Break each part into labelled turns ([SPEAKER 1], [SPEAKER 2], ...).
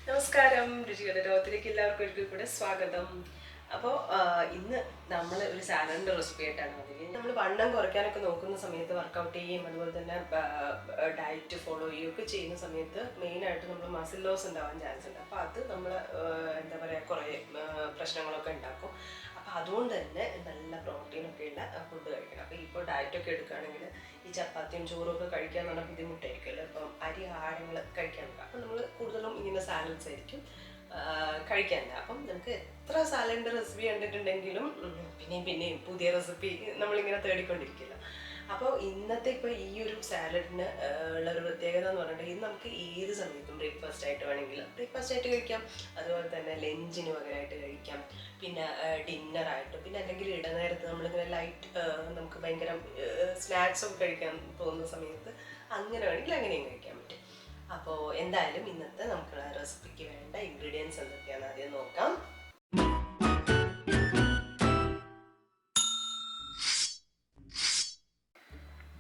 [SPEAKER 1] നമസ്കാരം, രുചികളുടെ ലോകത്തിലേക്ക് എല്ലാവർക്കും ഒരിക്കൽ കൂടെ സ്വാഗതം. അപ്പോൾ ഇന്ന് നമ്മൾ ഒരു സാലഡിൻ്റെ റെസിപ്പി ആയിട്ടാണ് വന്നിരിക്കുന്നത്. നമ്മൾ വണ്ണം കുറയ്ക്കാനൊക്കെ നോക്കുന്ന സമയത്ത് വർക്കൗട്ട് ചെയ്യുകയും അതുപോലെ തന്നെ ഡയറ്റ് ഫോളോ ചെയ്യുകയൊക്കെ ചെയ്യുന്ന സമയത്ത് മെയിനായിട്ട് നമ്മൾ മസിൽ ലോസ് ഉണ്ടാവാൻ ചാൻസ് ഉണ്ട്. അപ്പോൾ അത് നമ്മൾ എന്താ പറയുക കുറേ പ്രശ്നങ്ങളൊക്കെ ഉണ്ടാക്കും. അപ്പോൾ അതുകൊണ്ട് തന്നെ നല്ല പ്രോട്ടീനൊക്കെ ഉള്ള ഫുഡ് കഴിക്കണം. അപ്പോൾ ഇപ്പോൾ ഡയറ്റൊക്കെ എടുക്കുകയാണെങ്കിൽ ഈ ചപ്പാത്തിയും ചോറും ഒക്കെ കഴിക്കാൻ എന്ന് പറഞ്ഞാൽ ബുദ്ധിമുട്ടായിരിക്കുമല്ലോ. അപ്പം അരി ആഹാരങ്ങൾ കഴിക്കാനുണ്ട്. അപ്പം നമ്മൾ കൂടുതലും ഇങ്ങനെ സാലഡ്സ് ആയിരിക്കും കഴിക്കാനുണ്ട്. അപ്പം നമുക്ക് എത്ര സാലഡിൻ്റെ റെസിപ്പി കണ്ടിട്ടുണ്ടെങ്കിലും പിന്നെയും പുതിയ റെസിപ്പി നമ്മളിങ്ങനെ തേടിക്കൊണ്ടിരിക്കില്ല. അപ്പോൾ ഇന്നത്തെ ഇപ്പോൾ ഈ ഒരു സാലഡിന് ഉള്ളൊരു പ്രത്യേകത എന്ന് പറഞ്ഞിട്ടുണ്ടെങ്കിൽ ഇത് നമുക്ക് ഏത് സമയത്തും ബ്രേക്ക്ഫാസ്റ്റ് ആയിട്ട് വേണമെങ്കിൽ ബ്രേക്ക്ഫാസ്റ്റ് ആയിട്ട് കഴിക്കാം, അതുപോലെ തന്നെ ലഞ്ചിന് പകരമായിട്ട് കഴിക്കാം, പിന്നെ ഡിന്നറായിട്ട്, പിന്നെ അല്ലെങ്കിൽ ഇടനേരത്ത് നമ്മളിങ്ങനെ ലൈറ്റ് നമുക്ക് ഭയങ്കര സ്നാക്സ് ഒക്കെ കഴിക്കാൻ തോന്നുന്ന സമയത്ത് അങ്ങനെ വേണമെങ്കിൽ അങ്ങനെയും കഴിക്കാൻ പറ്റും. അപ്പോൾ എന്തായാലും ഇന്നത്തെ നമുക്കുള്ള റെസിപ്പിക്ക് വേണ്ട ഇൻഗ്രീഡിയൻസ് എന്തൊക്കെയാണെന്ന് ആദ്യം നോക്കാം.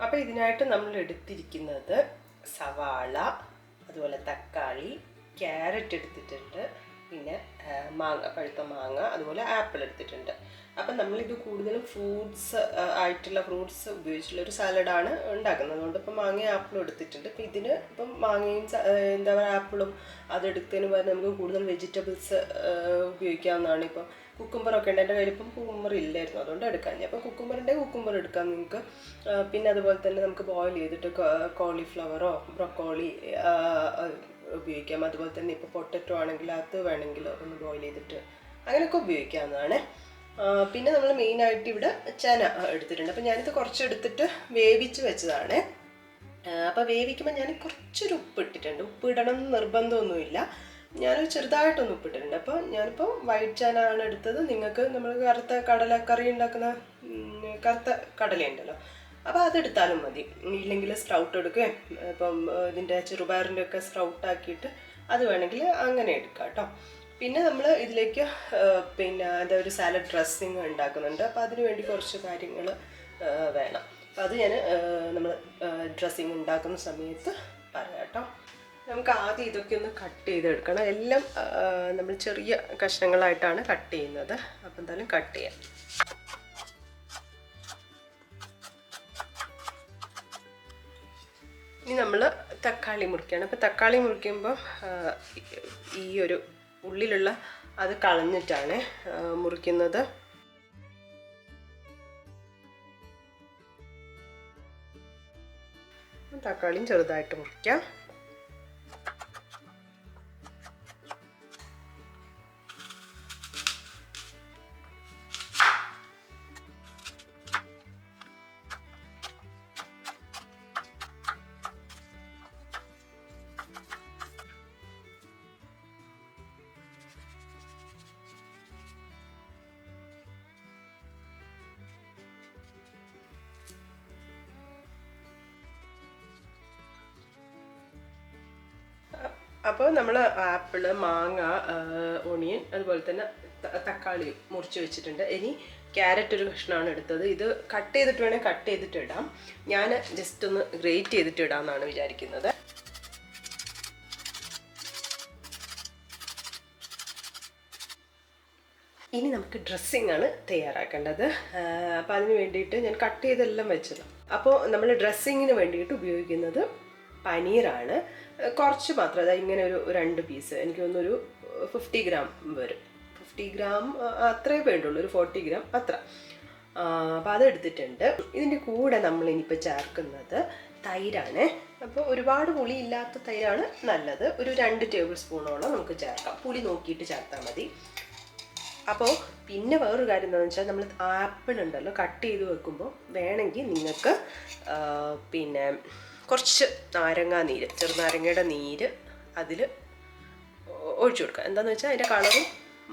[SPEAKER 1] അപ്പോൾ ഇതിനായിട്ട് നമ്മൾ എടുത്തിരിക്കുന്നത് സവാള, അതുപോലെ തക്കാളി, ക്യാരറ്റ് എടുത്തിട്ടുണ്ട്, പിന്നെ പഴുത്ത മാങ്ങ, അതുപോലെ ആപ്പിൾ എടുത്തിട്ടുണ്ട്. അപ്പം നമ്മളിത് കൂടുതലും ഫ്രൂട്ട്സ് ഉപയോഗിച്ചുള്ള ഒരു സാലഡാണ് ഉണ്ടാക്കുന്നത്. അതുകൊണ്ട് ഇപ്പം മാങ്ങയും ആപ്പിളും എടുത്തിട്ടുണ്ട്. ഇപ്പം ഇതിന് ഇപ്പം മാങ്ങയും എന്താ പറയുക ആപ്പിളും അതെടുത്തതിന് പകരം നമുക്ക് കൂടുതൽ വെജിറ്റബിൾസ് ഉപയോഗിക്കാവുന്നതാണ്. ഇപ്പം കുക്കുംബറൊക്കെ ഉണ്ട്. എൻ്റെ കയ്യിൽ ഇപ്പം കുക്കുംബർ ഇല്ലായിരുന്നു, അതുകൊണ്ട് എടുക്കാൻ. അപ്പം കുക്കുംബർ എടുക്കാം നിങ്ങൾക്ക്. പിന്നെ അതുപോലെ തന്നെ നമുക്ക് ബോയിൽ ചെയ്തിട്ട് കോളിഫ്ലവറോ ബ്രൊക്കോളി ഉപയോഗിക്കാം. അതുപോലെ തന്നെ ഇപ്പോൾ പൊട്ടറ്റോ ആണെങ്കിൽ അത് വേണമെങ്കിൽ ഒന്ന് ബോയിൽ ചെയ്തിട്ട് അങ്ങനെയൊക്കെ ഉപയോഗിക്കാവുന്നതാണ്. പിന്നെ നമ്മൾ മെയിനായിട്ട് ഇവിടെ ചന എടുത്തിട്ടുണ്ട്. അപ്പോൾ ഞാനിത് കുറച്ചെടുത്തിട്ട് വേവിച്ച് വെച്ചതാണ്. അപ്പോൾ വേവിക്കുമ്പോൾ ഞാൻ കുറച്ചൊരു ഉപ്പ് ഇട്ടിട്ടുണ്ട്. ഉപ്പ് ഇടണം എന്ന് നിർബന്ധമൊന്നുമില്ല, ഞാൻ ചെറുതായിട്ടൊന്ന് ഉപ്പിട്ടിട്ടുണ്ട്. അപ്പോൾ ഞാനിപ്പോൾ വൈറ്റ് ചന ആണ് എടുത്തത്. നിങ്ങൾക്ക് നമ്മൾ കറുത്ത കടലക്കറി ഉണ്ടാക്കുന്ന കറുത്ത കടലയുണ്ടല്ലോ, അപ്പോൾ അതെടുത്താലും മതി. ഇല്ലെങ്കിൽ സ്പ്രൗട്ട് എടുക്കുകയും ഇപ്പം ഇതിൻ്റെ ചെറുപയറിൻ്റെ ഒക്കെ സ്പ്രൗട്ടാക്കിയിട്ട് അത് വേണമെങ്കിൽ അങ്ങനെ എടുക്കാം കേട്ടോ. പിന്നെ നമ്മൾ ഇതിലേക്ക് പിന്നെ എന്താ ഒരു സാലഡ് ഡ്രസ്സിങ് ഉണ്ടാക്കുന്നുണ്ട്. അപ്പോൾ അതിന് വേണ്ടി കുറച്ച് കാര്യങ്ങൾ വേണം. അപ്പോൾ അത് ഞാൻ നമ്മൾ ഡ്രസ്സിങ് ഉണ്ടാക്കുന്ന സമയത്ത് പറയാം കേട്ടോ. നമുക്ക് ആദ്യം ഇതൊക്കെ ഒന്ന് കട്ട് ചെയ്തെടുക്കണം. എല്ലാം നമ്മൾ ചെറിയ കഷ്ണങ്ങളായിട്ടാണ് കട്ട് ചെയ്യുന്നത്. അപ്പോൾ എന്തായാലും കട്ട് ചെയ്യാം. ഇനി നമ്മൾ തക്കാളി മുറിക്കുകയാണ്. അപ്പോൾ തക്കാളി മുറിക്കുമ്പോൾ ഈ ഒരു ഉള്ളിലുള്ള അത് കളഞ്ഞിട്ടാണ് മുറിക്കുന്നത്. തക്കാളിയും ചെറുതായിട്ട് മുറിക്കാം. അപ്പോൾ നമ്മൾ ആപ്പിള്, മാങ്ങ, ഓണിയൻ, അതുപോലെ തന്നെ തക്കാളി മുറിച്ച് വെച്ചിട്ടുണ്ട്. ഇനി ക്യാരറ്റ് ഒരു കഷ്ണമാണ് എടുത്തത്. ഇത് കട്ട് ചെയ്തിട്ട് വേണമെങ്കിൽ കട്ട് ചെയ്തിട്ട് ഇടാം. ഞാൻ ജസ്റ്റ് ഒന്ന് ഗ്രേറ്റ് ചെയ്തിട്ട് ഇടാമെന്നാണ് വിചാരിക്കുന്നത്. ഇനി നമുക്ക് ഡ്രസ്സിങ് ആണ് തയ്യാറാക്കേണ്ടത്. അപ്പോൾ അതിന് വേണ്ടിയിട്ട് ഞാൻ കട്ട് ചെയ്തെല്ലാം വെച്ചത്. അപ്പോൾ നമ്മൾ ഡ്രസ്സിങ്ങിന് വേണ്ടിയിട്ട് ഉപയോഗിക്കുന്നത് പനീറാണ്. കുറച്ച് മാത്രം, അതായത് ഇങ്ങനെ ഒരു 2 പീസ്, എനിക്ക് തോന്നുന്നൊരു 50 ഗ്രാം വരും. 50 ഗ്രാം അത്രേ വേണ്ടുള്ളൂ, ഒരു 40 ഗ്രാം അത്ര. അപ്പോൾ അതെടുത്തിട്ടുണ്ട്. ഇതിൻ്റെ കൂടെ നമ്മൾ ഇനിയിപ്പോൾ ചേർക്കുന്നത് തൈരാണ്. അപ്പോൾ ഒരുപാട് പുളിയില്ലാത്ത തൈരാണ് നല്ലത്. ഒരു 2 ടേബിൾ സ്പൂണോളം നമുക്ക് ചേർക്കാം. പുളി നോക്കിയിട്ട് ചേർത്താൽ മതി. അപ്പോൾ പിന്നെ വേറൊരു കാര്യം എന്താണെന്ന് വെച്ചാൽ, നമ്മൾ ആപ്പിൾ ഉണ്ടല്ലോ കട്ട് ചെയ്ത് വെക്കുമ്പോൾ വേണമെങ്കിൽ നിങ്ങൾക്ക് പിന്നെ കുറച്ച് നാരങ്ങാനീര്, ചെറുനാരങ്ങയുടെ നീര് അതിൽ ഒഴിച്ചു കൊടുക്കുക. എന്താണെന്ന് വെച്ചാൽ അതിൻ്റെ കളറും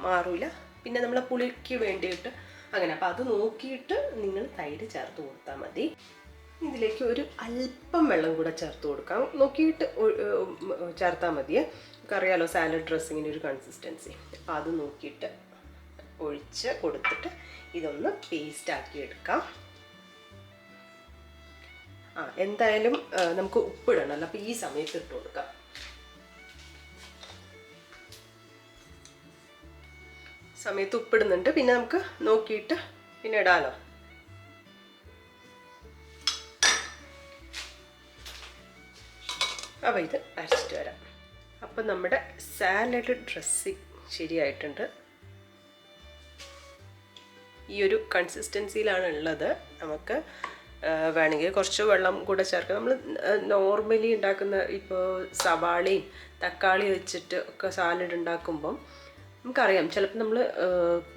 [SPEAKER 1] മാറില്ല, പിന്നെ നമ്മളെ പുളിക്ക് വേണ്ടിയിട്ട് അങ്ങനെ. അപ്പോൾ അത് നോക്കിയിട്ട് നിങ്ങൾ തൈര് ചേർത്ത് കൊടുത്താൽ മതി. ഇതിലേക്ക് ഒരു അല്പം വെള്ളം കൂടെ ചേർത്ത് കൊടുക്കാം, നോക്കിയിട്ട് ചേർത്താൽ മതി. നമുക്കറിയാലോ സാലഡ് ഡ്രസ്സിങ്ങിൻ്റെ ഒരു കൺസിസ്റ്റൻസി. അപ്പോൾ അത് നോക്കിയിട്ട് ഒഴിച്ച് കൊടുത്തിട്ട് ഇതൊന്ന് പേസ്റ്റാക്കി എടുക്കാം. എന്തായാലും നമുക്ക് ഉപ്പിടണമല്ലോ, അപ്പോൾ ഈ സമയത്ത് ഇട്ട് കൊടുക്കാം. സമയത്ത് ഉപ്പിടുന്നുണ്ട്. പിന്നെ നമുക്ക് നോക്കിയിട്ട് പിന്നെ ഇടാലോ. അപ്പോൾ ഇത് അരച്ചിട്ട് വരാം. അപ്പം നമ്മുടെ സാലഡ് ഡ്രസ്സിങ് ശരിയായിട്ടുണ്ട്. ഈ ഒരു കൺസിസ്റ്റൻസിയിലാണ് ഉള്ളത്. നമുക്ക് വേണമെങ്കിൽ കുറച്ച് വെള്ളം കൂടെ ചേർക്കാം. നമ്മൾ നോർമലി ഉണ്ടാക്കുന്ന ഇപ്പോൾ സവാളയും തക്കാളി വെച്ചിട്ട് ഒക്കെ സാലഡ് ഉണ്ടാക്കുമ്പം നമുക്കറിയാം, ചിലപ്പോൾ നമ്മൾ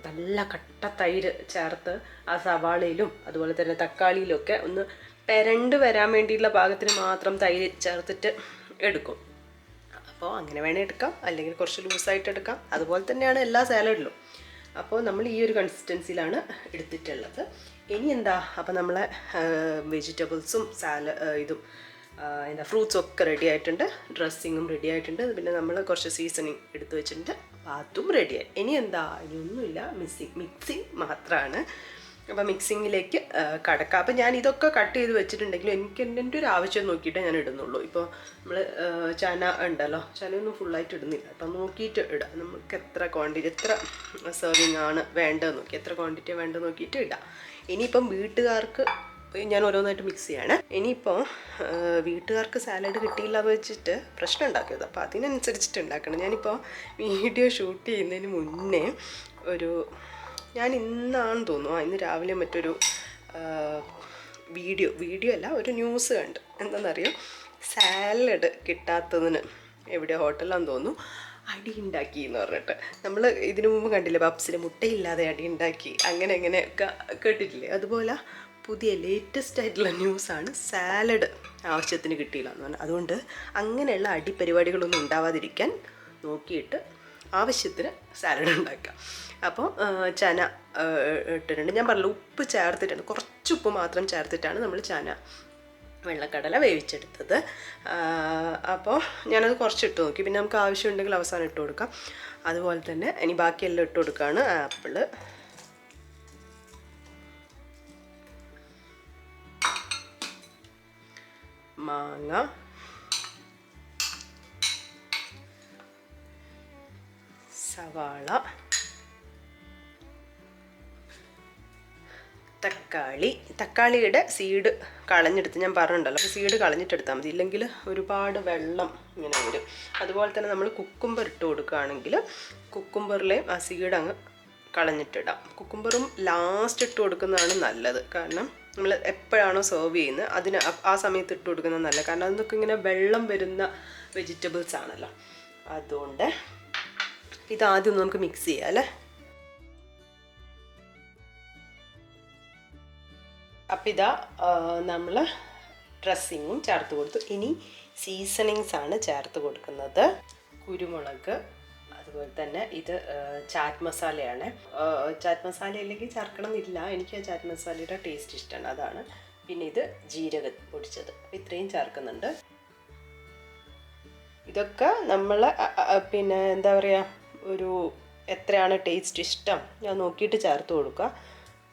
[SPEAKER 1] നല്ല കട്ട തൈര് ചേർത്ത് ആ സവാളയിലും അതുപോലെ തന്നെ തക്കാളിയിലും ഒക്കെ ഒന്ന് പെരണ്ട് വരാൻ വേണ്ടിയിട്ടുള്ള പാകത്തിന് മാത്രം തൈര് ചേർത്തിട്ട് എടുക്കും. അപ്പോൾ അങ്ങനെ വേണേൽ എടുക്കാം, അല്ലെങ്കിൽ കുറച്ച് ലൂസായിട്ട് എടുക്കാം. അതുപോലെ തന്നെയാണ് എല്ലാ സാലഡിലും. അപ്പോൾ നമ്മൾ ഈ ഒരു കൺസിസ്റ്റൻസിയിലാണ് എടുത്തിട്ടുള്ളത്. ഇനി എന്താ, അപ്പോൾ നമ്മളെ വെജിറ്റബിൾസും ഇതും എന്താ ഫ്രൂട്ട്സും ഒക്കെ റെഡി ആയിട്ടുണ്ട്, ഡ്രസ്സിങ്ങും റെഡി ആയിട്ടുണ്ട്. പിന്നെ നമ്മൾ കുറച്ച് സീസണിങ് എടുത്ത് വെച്ചിട്ടുണ്ട്, അതും റെഡിയായി. ഇനി എന്താ, ഇനിയൊന്നുമില്ല, മിക്സിങ് മാത്രമാണ്. അപ്പോൾ മിക്സിങ്ങിലേക്ക് കടക്കാം. അപ്പോൾ ഞാൻ ഇതൊക്കെ കട്ട് ചെയ്ത് വെച്ചിട്ടുണ്ടെങ്കിലും എനിക്ക് എൻ്റെ ഒരു ആവശ്യം നോക്കിയിട്ടേ ഞാൻ ഇടുന്നുള്ളൂ. ഇപ്പോൾ നമ്മൾ ചന ഉണ്ടല്ലോ, ചനയൊന്നും ഫുള്ളായിട്ട് ഇടുന്നില്ല. അപ്പം നോക്കിയിട്ട് ഇടാം. നമുക്ക് എത്ര ക്വാണ്ടിറ്റി, എത്ര സെർവിങ് ആണ് വേണ്ടതെന്ന് നോക്കി, എത്ര ക്വാണ്ടിറ്റി വേണ്ടതെന്ന് നോക്കിയിട്ട് ഇടാം. ഇനിയിപ്പം വീട്ടുകാർക്ക് ഞാൻ ഓരോന്നായിട്ട് മിക്സ് ചെയ്യാണ്. ഇനിയിപ്പോൾ വീട്ടുകാർക്ക് സാലഡ് കിട്ടിയില്ല എന്ന് വെച്ചിട്ട് പ്രശ്നം ഉണ്ടാക്കിയത്. അപ്പോൾ അതിനനുസരിച്ചിട്ട് ഉണ്ടാക്കണം. ഞാനിപ്പോൾ വീഡിയോ ഷൂട്ട് ചെയ്യുന്നതിന് മുന്നേ ഞാൻ ഇന്നാണ് തോന്നുന്നു, ഇന്ന് രാവിലെ മറ്റൊരു വീഡിയോ അല്ല, ഒരു ന്യൂസ് കണ്ട്. എന്താണെന്നറിയോ, സാലഡ് കിട്ടാത്തതിന് എവിടെയോ ഹോട്ടലാന്ന് തോന്നുന്നു അടി ഉണ്ടാക്കി എന്ന് പറഞ്ഞിട്ട്. നമ്മൾ ഇതിനു മുമ്പ് കണ്ടില്ലേ, പപ്സിൽ മുട്ടയില്ലാതെ അടി ഉണ്ടാക്കി, അങ്ങനെയൊക്കെ കേട്ടിട്ടില്ലേ? അതുപോലെ പുതിയ ലേറ്റസ്റ്റ് ആയിട്ടുള്ള ന്യൂസാണ് സാലഡ് ആവശ്യത്തിന് കിട്ടിയില്ല എന്ന് പറഞ്ഞാൽ. അതുകൊണ്ട് അങ്ങനെയുള്ള അടിപരിപാടികളൊന്നും ഉണ്ടാവാതിരിക്കാൻ നോക്കിയിട്ട് ആവശ്യത്തിന് സാലഡ് ഉണ്ടാക്കാം. അപ്പോൾ ചന ഇട്ടിട്ടുണ്ട്. ഞാൻ പറഞ്ഞില്ല, ഉപ്പ് ചേർത്തിട്ടുണ്ട്, കുറച്ച് ഉപ്പ് മാത്രം ചേർത്തിട്ടാണ് നമ്മൾ ചന വെള്ളക്കടല വേവിച്ചെടുത്തത്. അപ്പോൾ ഞാനത് കുറച്ചിട്ട് നോക്കി. പിന്നെ നമുക്ക് ആവശ്യമുണ്ടെങ്കിൽ അവസാനം ഇട്ട് കൊടുക്കാം. അതുപോലെ തന്നെ ഇനി ബാക്കിയെല്ലാം ഇട്ട് കൊടുക്കുകയാണ്. ആപ്പിള്, മാങ്ങ, സവാള, തക്കാളിയുടെ സീഡ് കളഞ്ഞെടുത്ത് ഞാൻ പറഞ്ഞിട്ടുണ്ടല്ലോ. അപ്പോൾ സീഡ് കളഞ്ഞിട്ടെടുത്താൽ മതി, ഇല്ലെങ്കിൽ ഒരുപാട് വെള്ളം ഇങ്ങനെ വരും. അതുപോലെ തന്നെ നമ്മൾ കുക്കുംബർ ഇട്ട് കൊടുക്കുകയാണെങ്കിൽ കുക്കുംബറിലെയും ആ സീഡ് അങ്ങ് കളഞ്ഞിട്ടിടാം. കുക്കുംബറും ലാസ്റ്റ് ഇട്ട് കൊടുക്കുന്നതാണ് നല്ലത്. കാരണം നമ്മൾ എപ്പോഴാണോ സെർവ് ചെയ്യുന്നത് ആ സമയത്ത് ഇട്ട് കൊടുക്കുന്നത് നല്ലത്. കാരണം അതൊക്കെ ഇങ്ങനെ വെള്ളം വരുന്ന വെജിറ്റബിൾസ് ആണല്ലോ. അതുകൊണ്ട് ഇതാദ്യം നമുക്ക് മിക്സ് ചെയ്യാം അല്ലേ. അപ്പം ഇതാ നമ്മൾ ഡ്രസ്സിങ്ങും ചേർത്ത് കൊടുത്തു. ഇനി സീസണിങ്സ് ആണ് ചേർത്ത് കൊടുക്കുന്നത്. കുരുമുളക്, അതുപോലെ തന്നെ ഇത് ചാറ്റ് മസാലയാണ്. ചാറ്റ് മസാല ഇല്ലെങ്കിൽ ചേർക്കണം എന്നില്ല, എനിക്ക് ആ ചാറ്റ് മസാലയുടെ ടേസ്റ്റ് ഇഷ്ടമാണ്, അതാണ്. പിന്നെ ഇത് ജീരകം പൊടിച്ചത്, ഇത്രയും ചേർക്കുന്നുണ്ട്. ഇതൊക്കെ നമ്മൾ പിന്നെ എന്താ പറയുക, ഒരു എത്രയാണ് ടേസ്റ്റ് ഇഷ്ടം ഞാൻ നോക്കിയിട്ട് ചേർത്ത് കൊടുക്കുക.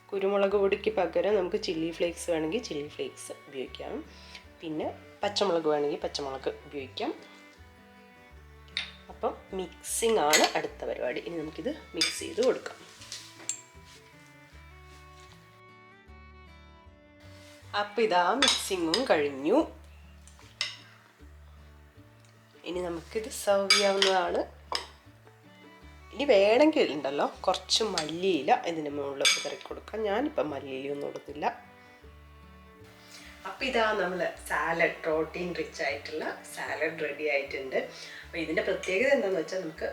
[SPEAKER 1] കുരുമുളക് പൊടിക്ക് പകരം നമുക്ക് ചില്ലി ഫ്ലേക്സ് വേണമെങ്കിൽ ചില്ലി ഫ്ലേക്സ് ഉപയോഗിക്കാം. പിന്നെ പച്ചമുളക് വേണമെങ്കിൽ പച്ചമുളക് ഉപയോഗിക്കാം. അപ്പം മിക്സിംഗ് ആണ് അടുത്ത പരിപാടി. ഇനി നമുക്കിത് മിക്സ് ചെയ്ത് കൊടുക്കാം. അപ്പം ഇതാ മിക്സിങ്ങും കഴിഞ്ഞു. ഇനി നമുക്കിത് സെർവ് ചെയ്യാവുന്നതാണ്. ഇനി വേണമെങ്കിൽ ഉണ്ടല്ലോ കുറച്ച് മല്ലിയില ഇതിന് മുകളിൽ വിതറി കൊടുക്കാം. ഞാനിപ്പം മല്ലിയിലൊന്നും ഇടുന്നില്ല. അപ്പം ഇതാ നമ്മൾ സാലഡ്, പ്രോട്ടീൻ റിച്ച് ആയിട്ടുള്ള സാലഡ് റെഡി ആയിട്ടുണ്ട്. അപ്പോൾ ഇതിൻ്റെ പ്രത്യേകത എന്താണെന്ന് വെച്ചാൽ നമുക്ക്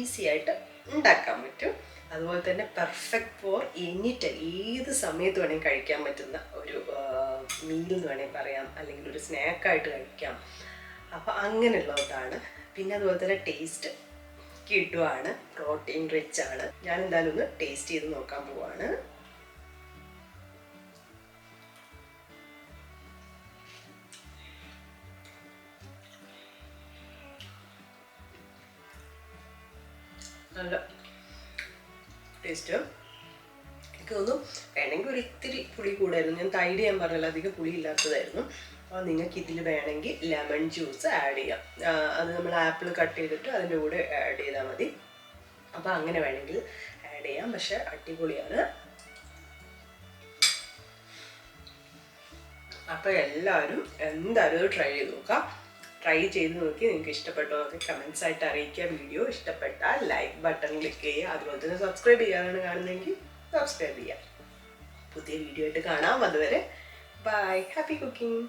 [SPEAKER 1] ഈസി ആയിട്ട് ഉണ്ടാക്കാൻ പറ്റും. അതുപോലെ തന്നെ പെർഫെക്റ്റ് ഫോർ എനി ടൈം, ഏത് സമയത്ത് വേണമെങ്കിൽ കഴിക്കാൻ പറ്റുന്ന ഒരു മീൽ എന്ന് വേണമെങ്കിൽ പറയാം, അല്ലെങ്കിൽ ഒരു സ്നാക്കായിട്ട് കഴിക്കാം. അപ്പോൾ അങ്ങനെയുള്ളതാണ്. പിന്നെ അതുപോലെ തന്നെ ടേസ്റ്റ് കിട്ടുവാണ്, പ്രോട്ടീൻ റിച്ച് ആണ്. ഞാൻ എന്തായാലും ഒന്ന് ടേസ്റ്റ് ചെയ്ത് നോക്കാൻ പോവാണ്. നല്ല ടേസ്റ്റ്. എനിക്ക് തോന്നുന്നു വേണമെങ്കിൽ ഒരു ഇത്തിരി പുളി കൂടായിരുന്നു. ഞാൻ തൈര് ഞാൻ പറഞ്ഞല്ലോ അധികം പുളി ഇല്ലാത്തതായിരുന്നു. അപ്പോൾ നിങ്ങൾക്ക് ഇതിൽ വേണമെങ്കിൽ ലെമൺ ജ്യൂസ് ആഡ് ചെയ്യാം. അത് നമ്മൾ ആപ്പിൾ കട്ട് ചെയ്തിട്ട് അതിൻ്റെ കൂടെ ആഡ് ചെയ്താൽ മതി. അപ്പോൾ അങ്ങനെ വേണമെങ്കിൽ ആഡ് ആഡ് ചെയ്യാം. പക്ഷെ അടിപൊളിയാണ്. അപ്പോൾ എല്ലാവരും എന്തായാലും ട്രൈ ചെയ്ത് നോക്കാം. ട്രൈ ചെയ്ത് നോക്കി നിങ്ങൾക്ക് ഇഷ്ടപ്പെട്ടോ എന്നൊക്കെ കമൻസ് ആയിട്ട് അറിയിക്കുക. വീഡിയോ ഇഷ്ടപ്പെട്ടാൽ ലൈക്ക് ബട്ടൺ ക്ലിക്ക് ചെയ്യുക. അതുപോലെ തന്നെ സബ്സ്ക്രൈബ് ചെയ്യാനാണ് കാണുന്നതെങ്കിൽ സബ്സ്ക്രൈബ് ചെയ്യുക. പുതിയ വീഡിയോ ആയിട്ട് കാണാം. അതുവരെ ബൈ. Happy cooking.